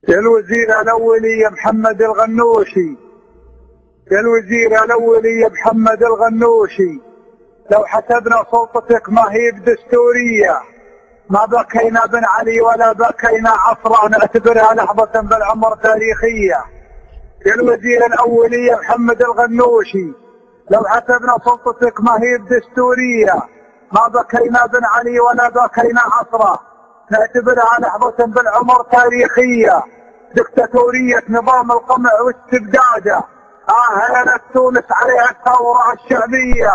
يا الوزير الأولي يا محمد الغنوشي، يا الوزير الأولي يا محمد الغنوشي، لو حسبنا سلطتك ما هي بدستورية ما بكينا بن علي ولا بكينا عصرا، نعتبرها لحظة بالعمر تاريخية. يا الوزير الأولي يا محمد الغنوشي، لو حسبنا سلطتك ما هي بدستورية ما بكينا بن علي ولا بكينا عصرا، نعتبرها لحظة بالعمر تاريخية. دكتاتورية نظام القمع واستبداده أهلت تونس عليها الثورة الشعبية،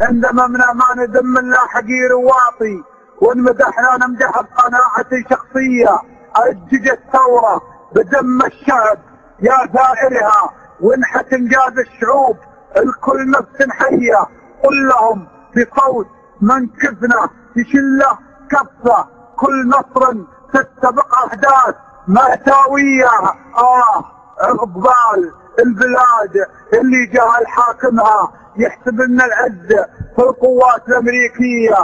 عندما منا ما ندم لا حقير واطي، ونمدحنا نمدح بقناعة شخصية. أججت الثورة بدم الشعب يا ثائرها، وانحت انجاز الشعوب الكل نفس حية. قل لهم بصوت من كفنا يشله كفة، كل نصر تستبق أحداث مأساوية. عقبال البلاد اللي جهل حاكمها يحسب ان العز في القوات الامريكية.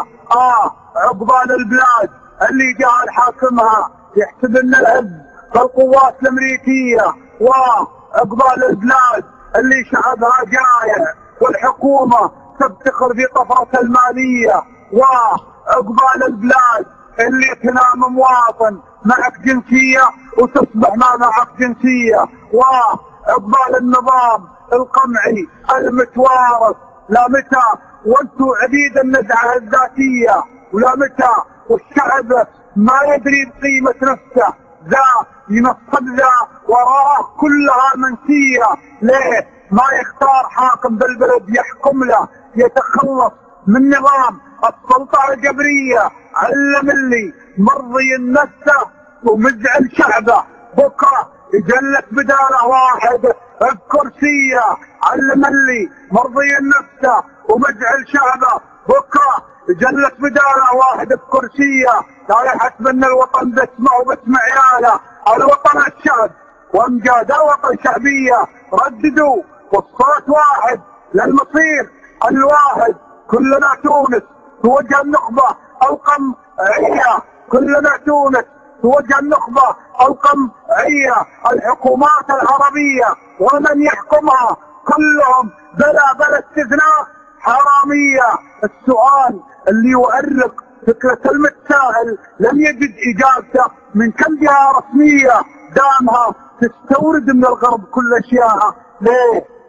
عقبال البلاد اللي جهل حاكمها يحسب ان العز في القوات الامريكية، وعقبال البلاد اللي شعبها جايع والحكومة تفتخر في طفرة المالية، وعقبال البلاد اللي تنام مواطن معك جنسية وتصبح ما معك جنسية، وعقبال النظام القمعي المتوارث. لا متى وانتوا عبيد النزعة الذاتية، ولا متى والشعب ما يدري بقيمة نفسه، ذا ينصب ذا وراءه كلها منسية. ليه ما يختار حاكم بالبلد يحكم له يتخلص من نظام السلطة الجبرية؟ علم اللي مرضي نفسه ومزعل شعبه بكره يجلس بداله واحد بكرسيه. علم اللي مرضي نفسه ومزعل شعبه بكره يجلس بداله واحد بكرسيه. لا يحسب ان الوطن باسمه وباسم عياله، الوطن الشعب وامجاد الوطن شعبيه. رددوا والصوت واحد للمصير الواحد، كلنا تونس توجه النخبة القمعية، كلنا تونس توجه النخبة القمعية. الحكومات العربية ومن يحكمها كلهم بلا استثناء حرامية. السؤال اللي يؤرق فكرة المتساهل لم يجد إجابته من كم جهة رسمية دامها تستورد من الغرب كل أشياءها.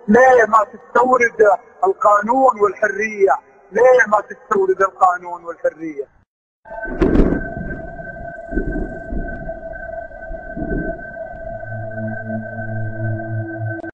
ليه ما تستورد القانون والحرية؟ ليه ما تستورد القانون والحرية؟